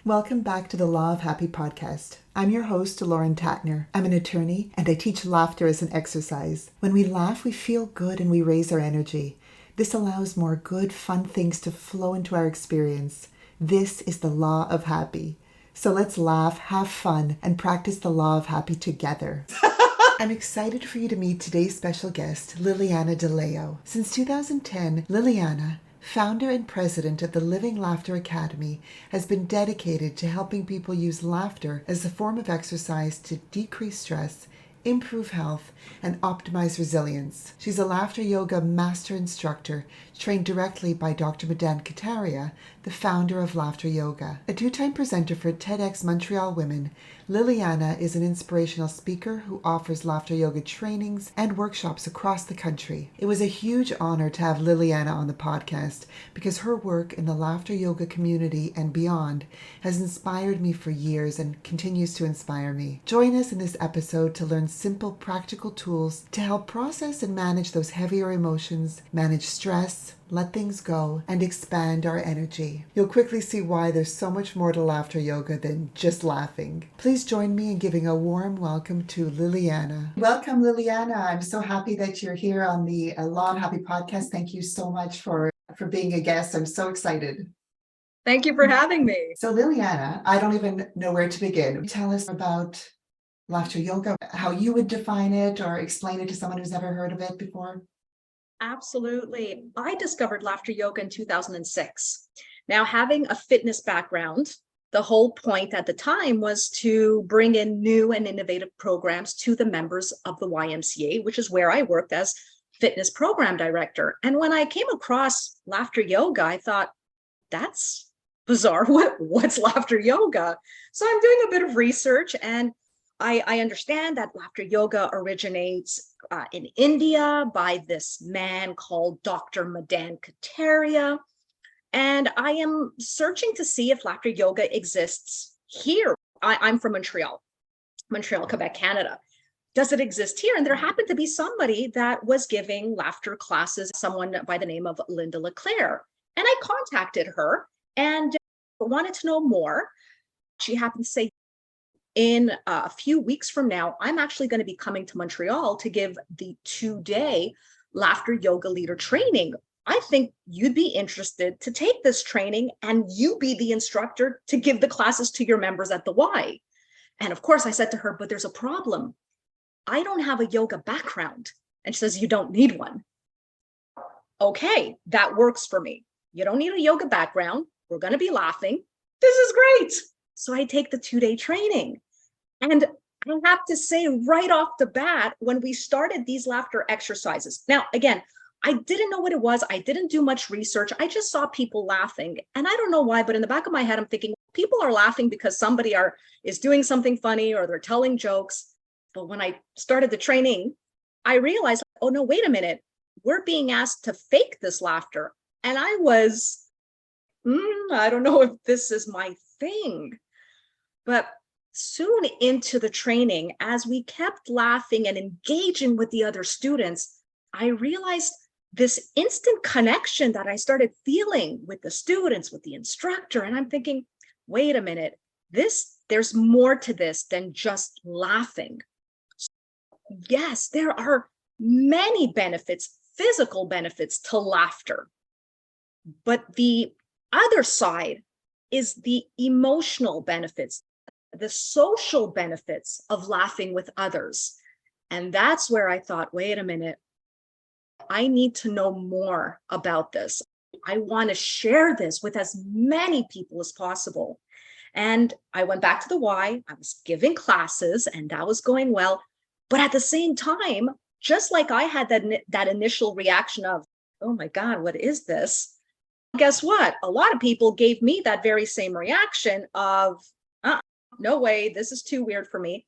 Welcome back to the Law of Happy podcast. I'm your host, Lauren Tatner. I'm an attorney and I teach laughter as an exercise. When we laugh, we feel good and we raise our energy. This allows more good, fun things to flow into our experience. This is the Law of Happy. So let's laugh, have fun, and practice the Law of Happy together. I'm excited for you to meet today's special guest, Liliana De Leo. Since 2010, Liliana, founder and president of the Living Laughter Academy, has been dedicated to helping people use laughter as a form of exercise to decrease stress, improve health, and optimize resilience. She's a laughter yoga master instructor trained directly by Dr. Madan Kataria, the founder of Laughter Yoga. A two-time presenter for TEDx Montreal Women, Liliana is an inspirational speaker who offers laughter yoga trainings and workshops across the country. It was a huge honor to have Liliana on the podcast because her work in the laughter yoga community and beyond has inspired me for years and continues to inspire me. Join us in this episode to learn simple, practical tools to help process and manage those heavier emotions, manage stress, let things go, and expand our energy. You'll quickly see why there's so much more to laughter yoga than just laughing. Please join me in giving a warm welcome to Liliana. Welcome, Liliana. I'm so happy that you're here on the Law of Happy podcast. Thank you so much for being a guest. I'm so excited. Thank you for having me. So Liliana, I don't even know where to begin. Tell us about laughter yoga, how you would define it or explain it to someone who's never heard of it before. Absolutely. I discovered laughter yoga in 2006. Now, having a fitness background, the whole point at the time was to bring in new and innovative programs to the members of the YMCA, which is where I worked as fitness program director. And when I came across laughter yoga, I thought, that's bizarre. What's laughter yoga? So I'm doing a bit of research, and I understand that laughter yoga originates in India by this man called Dr. Madan Kataria. And I am searching to see if laughter yoga exists here. I'm from Montreal, Quebec, Canada. Does it exist here? And there happened to be somebody that was giving laughter classes, someone by the name of Linda LeClaire. And I contacted her and wanted to know more. She happened to say, in a few weeks from now, I'm actually going to be coming to Montreal to give the 2-day laughter yoga leader training. I think you'd be interested to take this training and you be the instructor to give the classes to your members at the Y. And of course, I said to her, but there's a problem. I don't have a yoga background. And she says, you don't need one. Okay, that works for me. You don't need a yoga background. We're going to be laughing. This is great. So I take the 2-day training. And I have to say right off the bat, when we started these laughter exercises, now, again, I didn't know what it was. I didn't do much research. I just saw people laughing. And I don't know why, but in the back of my head, I'm thinking people are laughing because somebody is doing something funny or they're telling jokes. But when I started the training, I realized, oh, no, wait a minute. We're being asked to fake this laughter. And I was, I don't know if this is my thing. But soon into the training, as we kept laughing and engaging with the other students, I realized this instant connection that I started feeling with the students, with the instructor. And I'm thinking, wait a minute, there's more to this than just laughing. Yes, there are many benefits, physical benefits to laughter. But the other side is the emotional benefits, the social benefits of laughing with others. And that's where I thought, wait a minute, I need to know more about this. I want to share this with as many people as possible. And I went back to the Y. I was giving classes and that was going well. But at the same time, just like I had that initial reaction of, oh my God, what is this? Guess what? A lot of people gave me that very same reaction of, no way, this is too weird for me.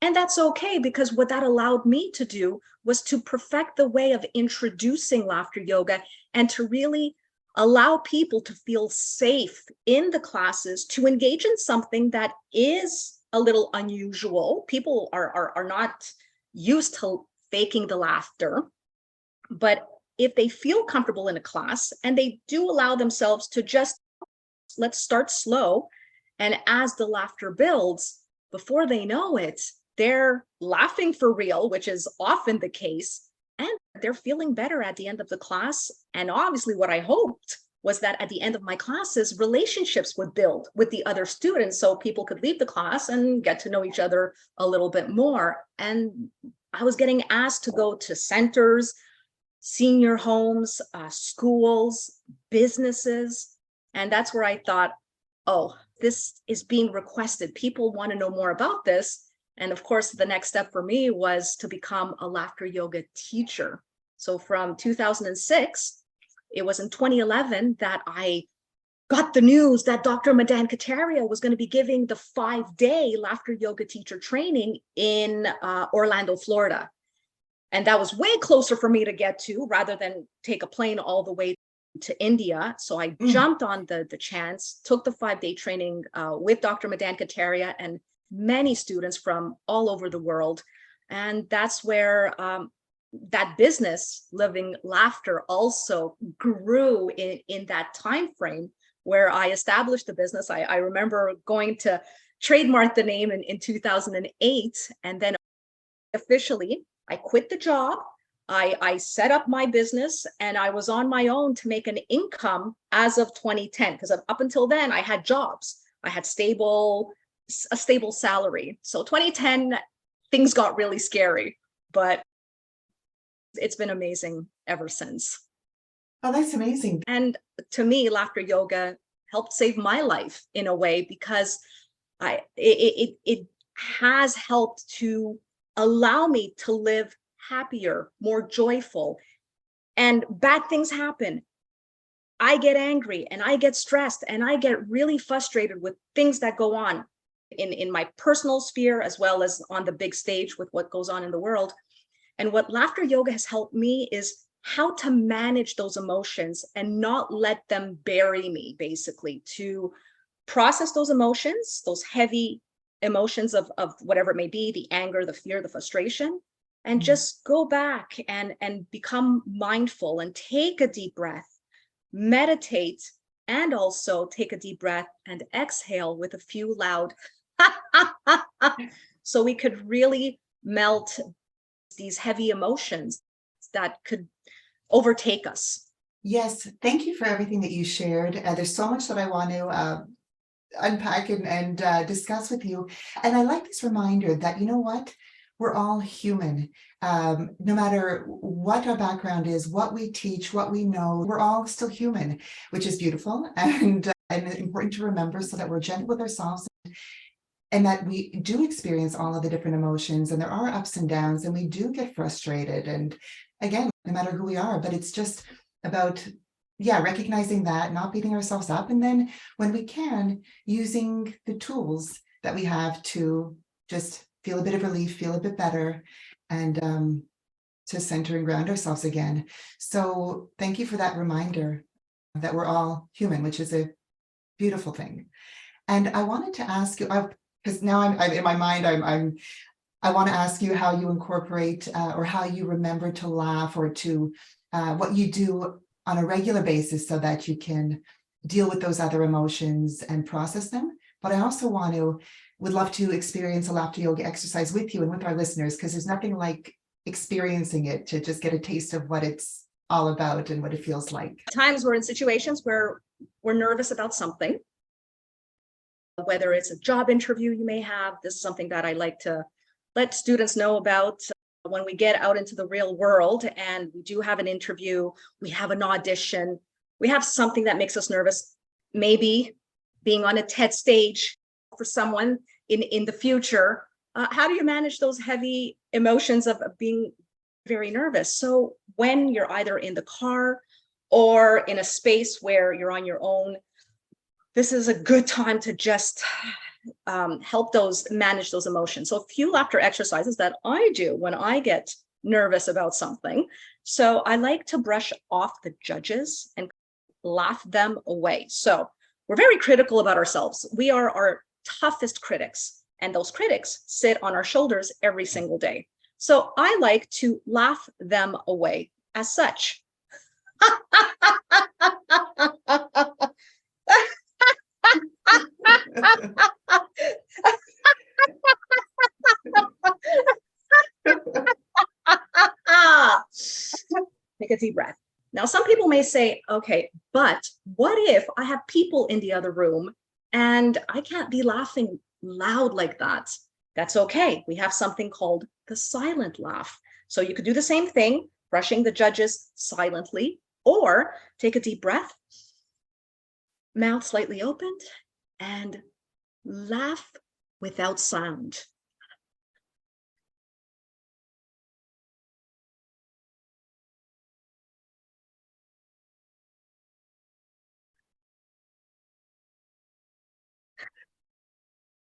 And that's okay, because what that allowed me to do was to perfect the way of introducing laughter yoga and to really allow people to feel safe in the classes to engage in something that is a little unusual. People are not used to faking the laughter, but if they feel comfortable in a class and they do allow themselves to just, let's start slow And as the laughter builds, before they know it, they're laughing for real, which is often the case, and they're feeling better at the end of the class. And obviously, what I hoped was that at the end of my classes, relationships would build with the other students so people could leave the class and get to know each other a little bit more. And I was getting asked to go to centers, senior homes, schools, businesses. And that's where I thought, oh, this is being requested. People want to know more about this. And of course, the next step for me was to become a laughter yoga teacher. So from 2006, it was in 2011 that I got the news that Dr. Madan Kataria was going to be giving the 5-day laughter yoga teacher training in Orlando, Florida. And that was way closer for me to get to rather than take a plane all the way to India. So I jumped on the chance, took the 5-day training with Dr. Madan Kataria and many students from all over the world. And that's where that business, Living Laughter, also grew in that time frame where I established the business. I remember going to trademark the name in 2008, and then officially I quit the job. I set up my business and I was on my own to make an income as of 2010, because up until then I had jobs. I had a stable salary. So 2010, things got really scary, but it's been amazing ever since. Oh, that's amazing. And to me, laughter yoga helped save my life in a way, because it has helped to allow me to live happier, more joyful. And bad things happen. I get angry and I get stressed and I get really frustrated with things that go on in my personal sphere as well as on the big stage with what goes on in the world. And what laughter yoga has helped me is how to manage those emotions and not let them bury me, basically, to process those emotions, those heavy emotions of whatever it may be, the anger, the fear, the frustration, and just go back and become mindful and take a deep breath, meditate, and also take a deep breath and exhale with a few loud so we could really melt these heavy emotions that could overtake us. Yes, thank you for everything that you shared. There's so much that I want to unpack and discuss with you. And I like this reminder that, you know what, we're all human. No matter what our background is, what we teach, what we know, we're all still human, which is beautiful and important to remember, so that we're gentle with ourselves and that we do experience all of the different emotions, and there are ups and downs, and we do get frustrated. And again, no matter who we are, but it's just about, recognizing that, not beating ourselves up, and then when we can, using the tools that we have to just feel a bit of relief, feel a bit better, and to center and ground ourselves again. So thank you for that reminder that we're all human, which is a beautiful thing. And I wanted to ask you, because now I'm in my mind, I want to ask you how you incorporate or how you remember to laugh, or to what you do on a regular basis so that you can deal with those other emotions and process them. But I also would love to experience a laughter yoga exercise with you and with our listeners, because there's nothing like experiencing it to just get a taste of what it's all about and what it feels like. Times we're in situations where we're nervous about something, whether it's a job interview you may have. This is something that I like to let students know about. When we get out into the real world and we do have an interview, we have an audition, we have something that makes us nervous, maybe being on a TED stage for someone in the future. How do you manage those heavy emotions of being very nervous? So when you're either in the car or in a space where you're on your own, this is a good time to just help manage those emotions. So a few laughter exercises that I do when I get nervous about something. So I like to brush off the judges and laugh them away. So we're very critical about ourselves. We are our toughest critics, and those critics sit on our shoulders every single day. So I like to laugh them away as such. Take a deep breath. Now, some people may say, okay, but what if I have people in the other room and I can't be laughing loud like that? That's okay. We have something called the silent laugh. So you could do the same thing, brushing the judges silently, or take a deep breath, mouth slightly opened, and laugh without sound.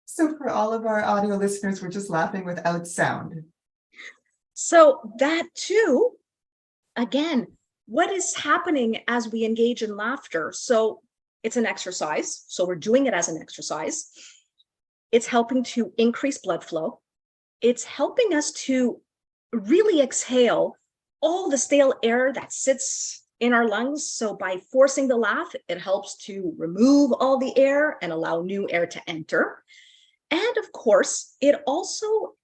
So for all of our audio listeners, we're just laughing without sound. So that too, again, what is happening as we engage in laughter? So it's an exercise. So we're doing it as an exercise. It's helping to increase blood flow. It's helping us to really exhale all the stale air that sits in our lungs. So by forcing the laugh, it helps to remove all the air and allow new air to enter. And of course, it also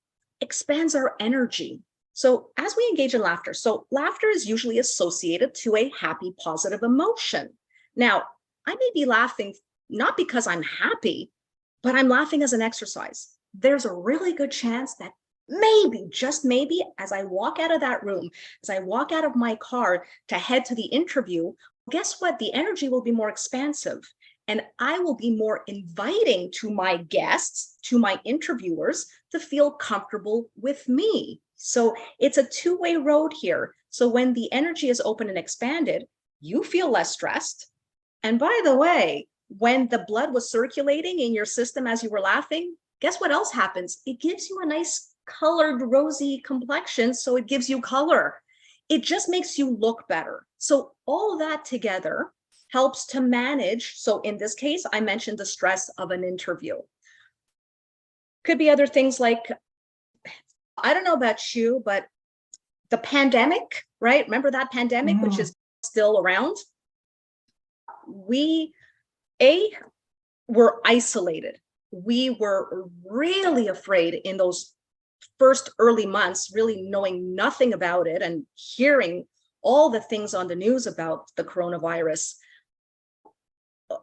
expands our energy. So as we engage in laughter, so laughter is usually associated to a happy, positive emotion. Now, I may be laughing not because I'm happy, but I'm laughing as an exercise. There's a really good chance that maybe, just maybe, as I walk out of that room, as I walk out of my car to head to the interview, guess what? The energy will be more expansive. And I will be more inviting to my guests, to my interviewers, to feel comfortable with me. So it's a two-way road here. So when the energy is open and expanded, you feel less stressed. And by the way, when the blood was circulating in your system as you were laughing, guess what else happens? It gives you a nice colored, rosy complexion. So it gives you color. It just makes you look better. So all that together helps to manage. So in this case, I mentioned the stress of an interview. Could be other things like, I don't know about you, but the pandemic, right? Remember that pandemic, which is still around? We were isolated. We were really afraid in those first early months, really knowing nothing about it and hearing all the things on the news about the coronavirus.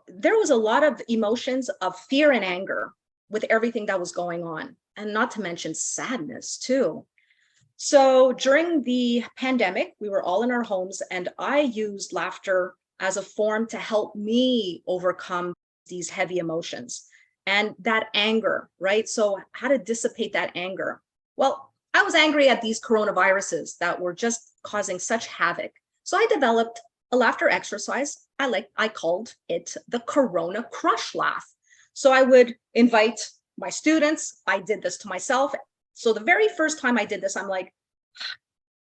There was a lot of emotions of fear and anger with everything that was going on, and not to mention sadness too. So during the pandemic, we were all in our homes, and I used laughter as a form to help me overcome these heavy emotions and that anger, right? So how to dissipate that anger? Well, I was angry at these coronaviruses that were just causing such havoc. So I developed a laughter exercise. I called it the Corona Crush Laugh. So I would invite my students. I did this to myself. So the very first time I did this, I'm like,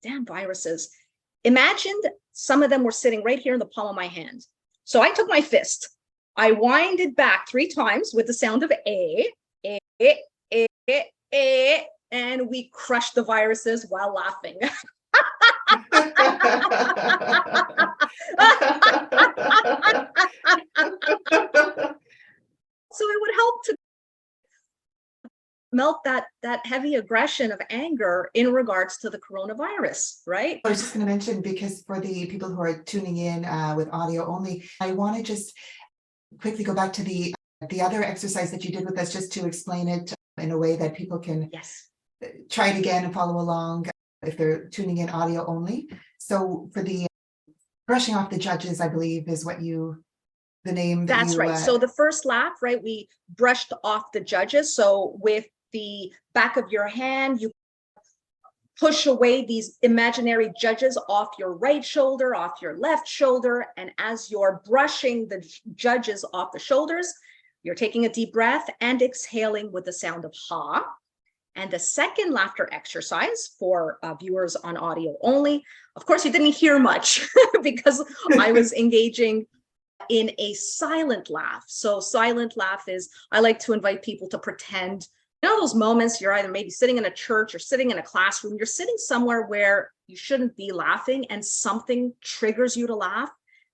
damn viruses. Imagine some of them were sitting right here in the palm of my hand. So I took my fist, I wind it back 3 times with the sound of and we crushed the viruses while laughing. So it would help to melt that heavy aggression of anger in regards to the coronavirus, right? I was just going to mention, because for the people who are tuning in with audio only, I want to just quickly go back to the other exercise that you did with us, just to explain it in a way that people can try it again and follow along if they're tuning in audio only. So for the brushing off the judges, I believe is what the name that That's right. So the first laugh, right, we brushed off the judges. So with the back of your hand, you push away these imaginary judges off your right shoulder, off your left shoulder. And as you're brushing the judges off the shoulders, you're taking a deep breath and exhaling with the sound of ha. And the second laughter exercise for viewers on audio only, of course, you didn't hear much because I was engaging in a silent laugh. So silent laugh is, I like to invite people to pretend, you know, those moments you're either maybe sitting in a church or sitting in a classroom, you're sitting somewhere where you shouldn't be laughing and something triggers you to laugh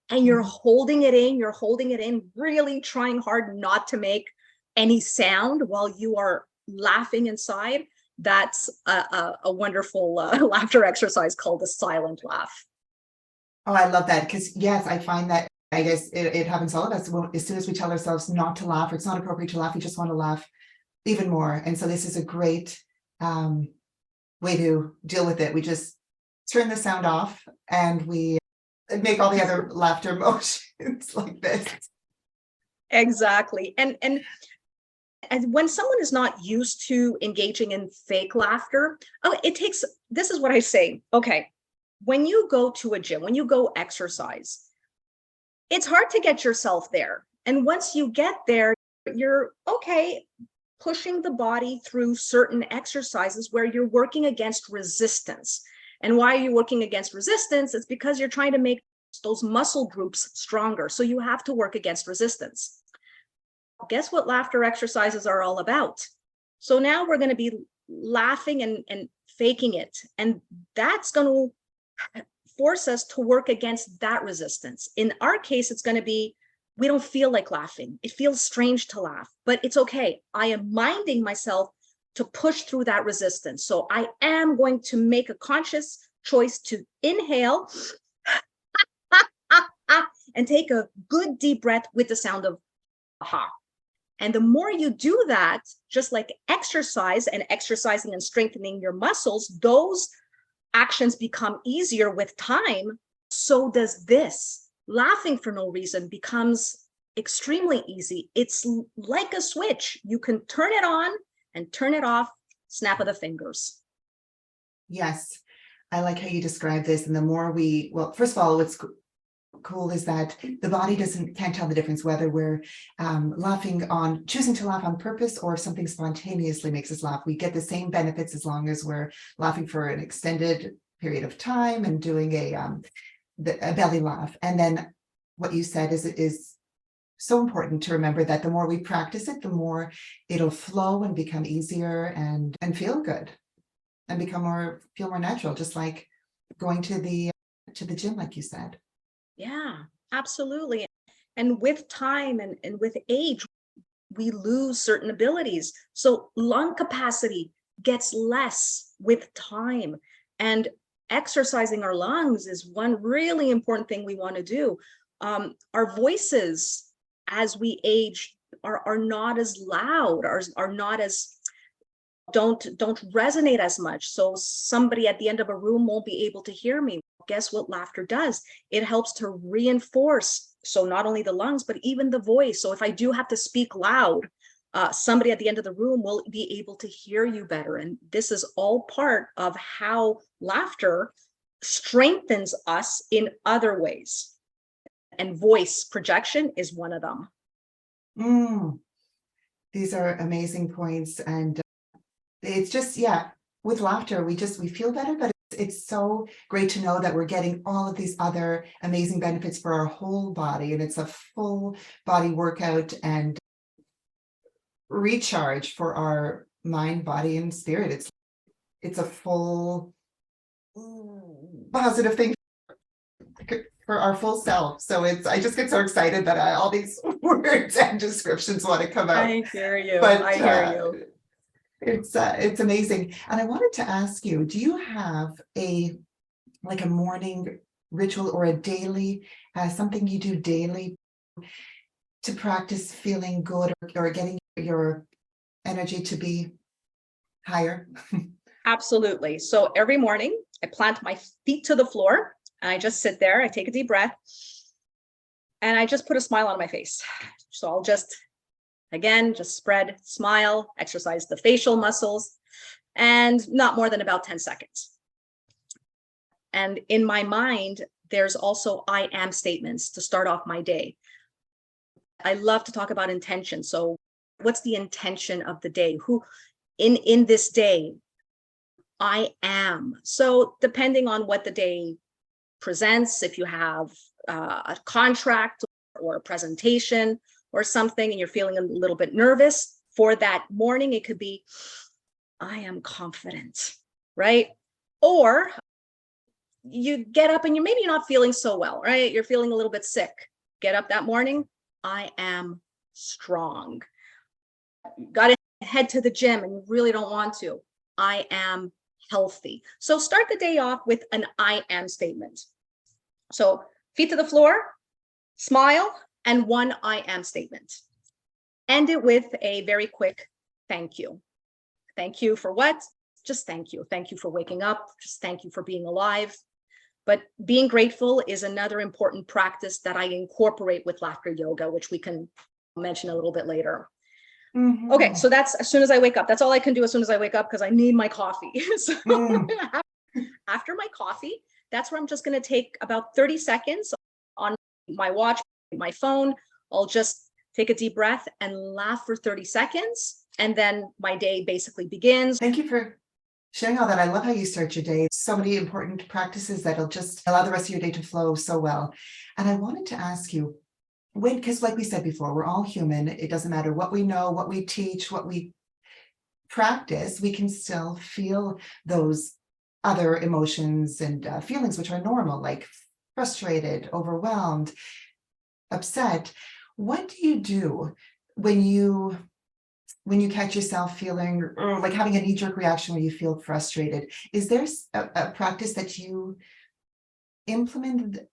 and you're holding it in, really trying hard not to make any sound while you are laughing inside, that's a wonderful laughter exercise called a silent laugh. Oh, I love that. Because yes, I find that I guess it happens to all of us. As soon as we tell ourselves not to laugh, or it's not appropriate to laugh, we just want to laugh even more. And so this is a great way to deal with it. We just turn the sound off and we make all the other laughter motions like this. Exactly. And when someone is not used to engaging in fake laughter, this is what I say. Okay, when you go to a gym, when you go exercise, it's hard to get yourself there. And once you get there, you're okay pushing the body through certain exercises where you're working against resistance. And why are you working against resistance? It's because you're trying to make those muscle groups stronger. So you have to work against resistance. Guess what laughter exercises are all about? So now we're going to be laughing and faking it. And that's going to force us to work against that resistance. In our case, it's going to be, we don't feel like laughing. It feels strange to laugh, but it's okay. I am minding myself to push through that resistance. So I am going to make a conscious choice to inhale and take a good deep breath with the sound of aha. And the more you do that, just like exercise and exercising and strengthening your muscles, those actions become easier with time. So does this. Laughing for no reason becomes extremely easy. It's like a switch. You can turn it on and turn it off, snap of the fingers. Yes, I like how you describe this. And the more well, first of all, what's cool is that the body can't tell the difference whether we're choosing to laugh on purpose or something spontaneously makes us laugh. We get the same benefits as long as we're laughing for an extended period of time and doing a belly laugh. And then what you said is so important to remember, that the more we practice it, the more it'll flow and become easier and feel good and feel more natural, just like going to the gym, like you said. Yeah, absolutely. And with time and with age, we lose certain abilities. So lung capacity gets less with time. And exercising our lungs is one really important thing we want to do. Our voices as we age are not as loud, are not as don't resonate as much. So somebody at the end of a room won't be able to hear me. Guess what laughter does? It helps to reinforce, so not only the lungs, but even the voice. So if I do have to speak loud, somebody at the end of the room will be able to hear you better. And this is all part of how laughter strengthens us in other ways. And voice projection is one of them. These are amazing points. And it's just, with laughter, we feel better, but it's so great to know that we're getting all of these other amazing benefits for our whole body. And it's a full body workout and recharge for our mind, body, and spirit. It's a full positive thing for our full self. So I just get so excited that all these words and descriptions want to come out. I hear you. But I hear you. It's amazing. And I wanted to ask you, do you have a morning ritual or a daily, something you do daily to practice feeling good or getting your energy to be higher? Absolutely. So every morning I plant my feet to the floor and I just sit there. I take a deep breath and I just put a smile on my face. So I'll just spread, smile, exercise the facial muscles, and not more than about 10 seconds. And in my mind, there's also I am statements to start off my day. I love to talk about intention. So what's the intention of the day? Who in this day, I am. So depending on what the day presents, if you have a contract or a presentation or something and you're feeling a little bit nervous for that morning, it could be, I am confident, right? Or you get up and maybe you're not feeling so well, right? You're feeling a little bit sick. Get up that morning, I am strong. got to head to the gym and you really don't want to. I am healthy. So start the day off with an I am statement. So feet to the floor, smile, and one I am statement. End it with a very quick thank you. Thank you for what? Just thank you. Thank you for waking up. Just thank you for being alive. But being grateful is another important practice that I incorporate with laughter yoga, which we can mention a little bit later. Mm-hmm. Okay, so that's as soon as I wake up. That's all I can do as soon as I wake up because I need my coffee. So after my coffee, that's where I'm just going to take about 30 seconds on my watch, my phone. I'll just take a deep breath and laugh for 30 seconds. And then my day basically begins. Thank you for sharing all that. I love how you start your day. So many important practices that'll just allow the rest of your day to flow so well. And I wanted to ask you, because like we said before, we're all human. It doesn't matter what we know, what we teach, what we practice, we can still feel those other emotions and feelings which are normal, like frustrated, overwhelmed, upset. What do you do when you catch yourself feeling like having a knee-jerk reaction where you feel frustrated? Is there a practice that you implemented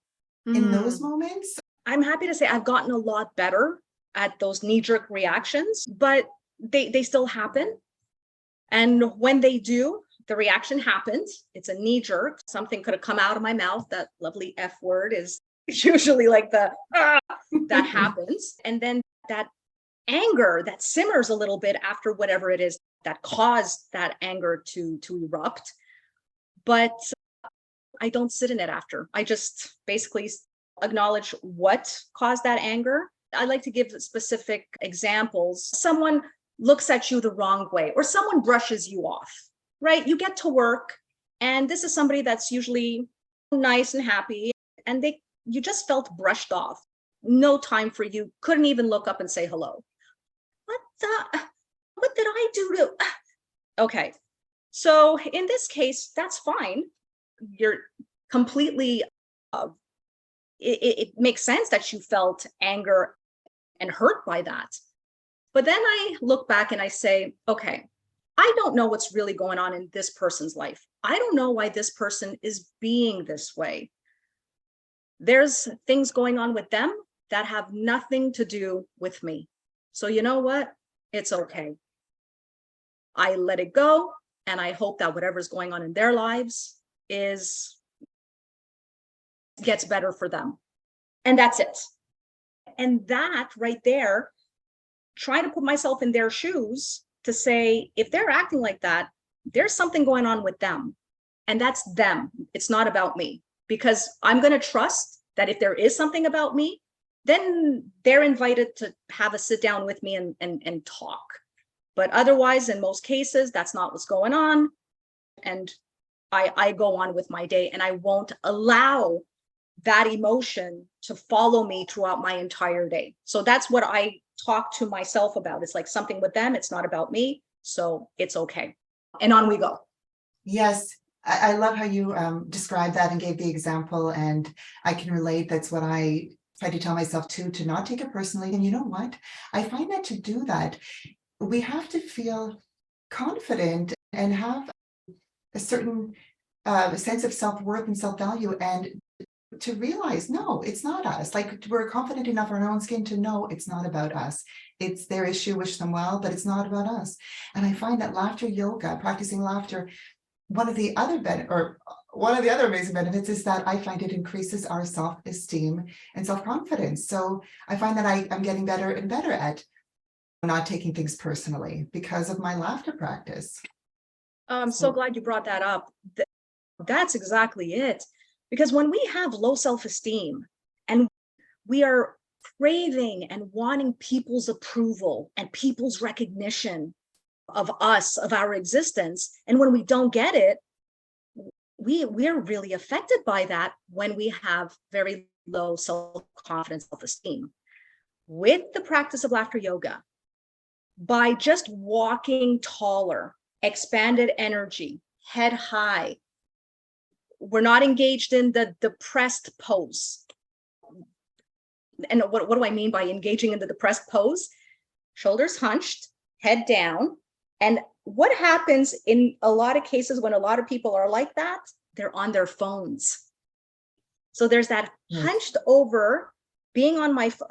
in those moments? I'm happy to say I've gotten a lot better at those knee-jerk reactions, but they still happen. And when they do, the reaction happens. It's a knee-jerk. Something could have come out of my mouth. That lovely F word is usually like that happens. And then that anger that simmers a little bit after whatever it is that caused that anger to erupt. But I don't sit in it after. I just basically acknowledge what caused that anger. I like to give specific examples. Someone looks at you the wrong way, or someone brushes you off, right? You get to work, and this is somebody that's usually nice and happy, and you just felt brushed off. No time for you, couldn't even look up and say hello. What did I do to? Okay, so in this case, that's fine. You're completely, it makes sense that you felt anger and hurt by that. But then I look back and I say, okay, I don't know what's really going on in this person's life. I don't know why this person is being this way. There's things going on with them that have nothing to do with me. So you know what? It's okay. I let it go, and I hope that whatever's going on in their lives gets better for them. And that's it. And that right there, trying to put myself in their shoes to say, if they're acting like that, there's something going on with them. And that's them. It's not about me. Because I'm going to trust that if there is something about me, then they're invited to have a sit down with me and talk. But otherwise, in most cases, that's not what's going on. And I go on with my day, and I won't allow that emotion to follow me throughout my entire day. So that's what I talk to myself about. It's like something with them. It's not about me. So it's okay. And on we go. Yes. I love how you described that and gave the example, and I can relate. That's what I try to tell myself too, to not take it personally. And you know what? I find that to do that, we have to feel confident and have a certain sense of self-worth and self-value, and to realize, no, it's not us. Like, we're confident enough in our own skin to know it's not about us. It's their issue, wish them well, but it's not about us. And I find that laughter yoga, practicing laughter, one of the other amazing benefits is that I find it increases our self-esteem and self-confidence. So I find that I'm getting better and better at not taking things personally because of my laughter practice. I'm so glad you brought that up. That's exactly it. Because when we have low self-esteem and we are craving and wanting people's approval and people's recognition of us, of our existence, and when we don't get it, we're really affected by that when we have very low self-confidence, self-esteem. With the practice of laughter yoga, by just walking taller, expanded energy, head high, we're not engaged in the depressed pose. And what do I mean by engaging in the depressed pose? Shoulders hunched, head down. And what happens in a lot of cases when a lot of people are like that, they're on their phones. So there's that hunched over being on my phone.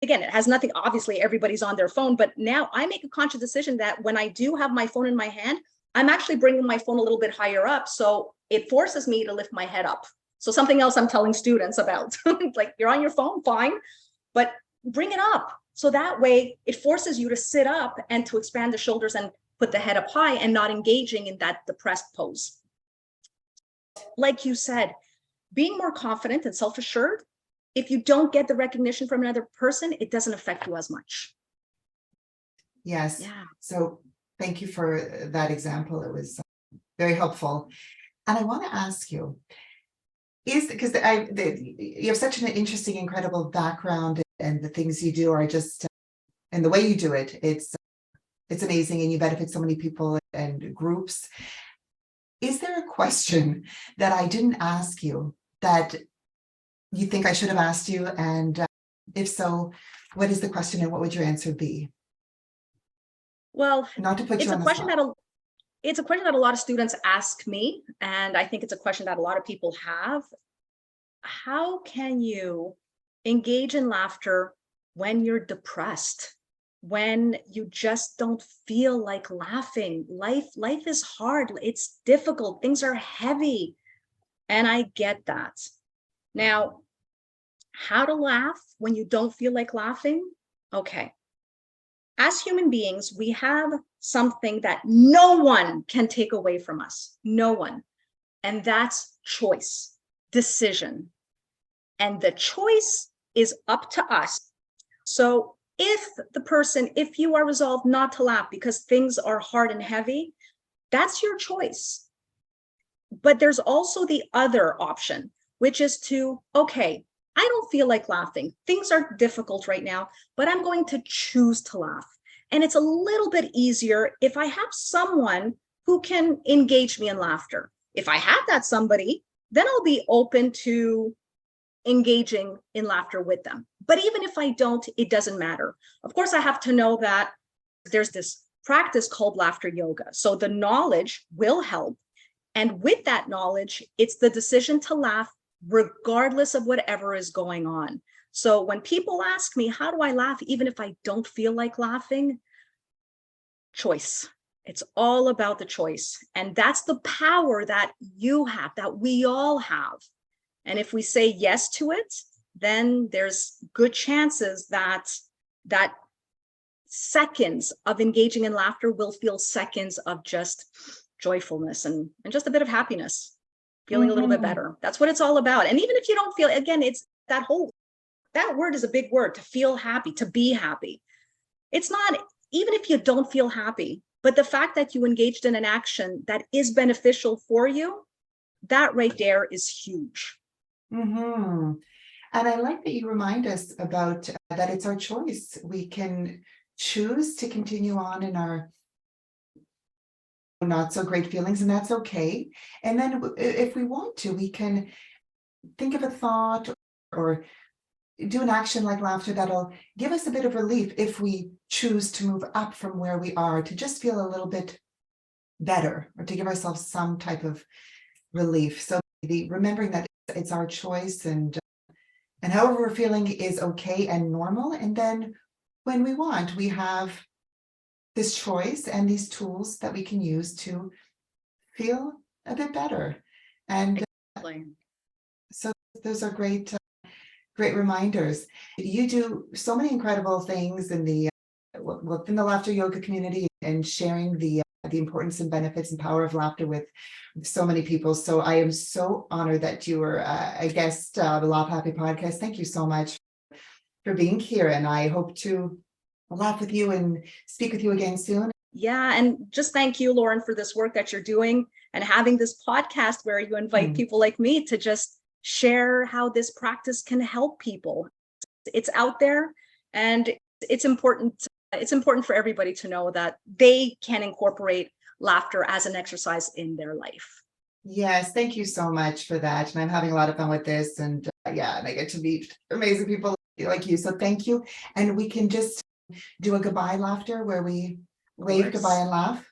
Again, it has nothing, obviously everybody's on their phone, but now I make a conscious decision that when I do have my phone in my hand, I'm actually bringing my phone a little bit higher up. So it forces me to lift my head up. So something else I'm telling students about, like, you're on your phone, fine, but bring it up. So that way it forces you to sit up and to expand the shoulders and put the head up high and not engaging in that depressed pose. Like you said, being more confident and self-assured, if you don't get the recognition from another person, it doesn't affect you as much. Yes. Yeah. So thank you for that example. It was very helpful. And I want to ask you, because you have such an interesting, incredible background, and the things you do are just, and the way you do it, it's amazing, and you benefit so many people and groups. Is there a question that I didn't ask you that you think I should have asked you? And if so, what is the question and what would your answer be? Well, Not to put it's you a on the question spot. it's a question that a lot of students ask me, and I think it's a question that a lot of people have. How can you engage in laughter when you're depressed, when you just don't feel like laughing? Life is hard, it's difficult, things are heavy, and I get that. Now, how to laugh when you don't feel like laughing? Okay. As human beings, we have something that no one can take away from us. No one. And that's choice, decision. And the choice is up to us. So if you are resolved not to laugh because things are hard and heavy, that's your choice. But there's also the other option, which is to, okay, I don't feel like laughing. Things are difficult right now, but I'm going to choose to laugh. And it's a little bit easier if I have someone who can engage me in laughter. If I have that somebody, then I'll be open to engaging in laughter with them. But even if I don't, it doesn't matter. Of course, I have to know that there's this practice called laughter yoga. So the knowledge will help. And with that knowledge, it's the decision to laugh regardless of whatever is going on. So when people ask me, how do I laugh, even if I don't feel like laughing? Choice. It's all about the choice. And that's the power that you have, that we all have. And if we say yes to it, then there's good chances that seconds of engaging in laughter will feel seconds of just joyfulness and just a bit of happiness, feeling a little bit better. That's what it's all about. And even if you don't feel, again, it's that word is a big word, to feel happy, to be happy. It's not, even if you don't feel happy, but the fact that you engaged in an action that is beneficial for you, that right there is huge. Mm-hmm. And I like that you remind us about that it's our choice. We can choose to continue on in our not so great feelings, and that's okay. And then if we want to, we can think of a thought or do an action like laughter that'll give us a bit of relief if we choose to move up from where we are to just feel a little bit better, or to give ourselves some type of relief. So remembering that it's our choice, and however we're feeling is okay and normal. And then when we want, we have this choice and these tools that we can use to feel a bit better. And so those are great reminders. You do so many incredible things in the within the laughter yoga community, and sharing the importance and benefits and power of laughter with so many people. So I am so honored that you were a guest, the Laugh Happy podcast. Thank you so much for being here, and I hope to laugh with you and speak with you again soon. Yeah, and just thank you, Lauren, for this work that you're doing and having this podcast where you invite people like me to just share how this practice can help people. It's out there, and it's important. It's important for everybody to know that they can incorporate laughter as an exercise in their life. Yes, thank you so much for that. And I'm having a lot of fun with this. And and I get to meet amazing people like you. So thank you. And we can just do a goodbye laughter where we wave course. goodbye and laugh?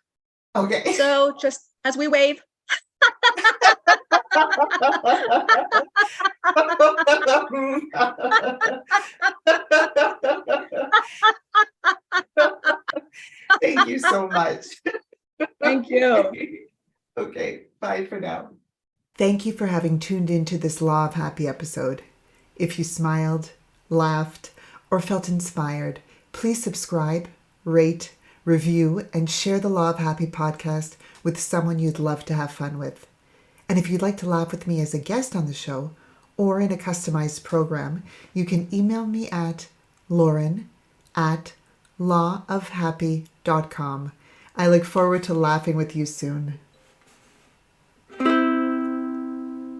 Okay. So just as we wave. Thank you so much. Thank you. Okay, bye for now. Thank you for having tuned into this Law of Happy episode. If you smiled, laughed, or felt inspired, please subscribe, rate, review, and share the Law of Happy podcast with someone you'd love to have fun with. And if you'd like to laugh with me as a guest on the show or in a customized program, you can email me at lauren@lawofhappy.com. I look forward to laughing with you soon.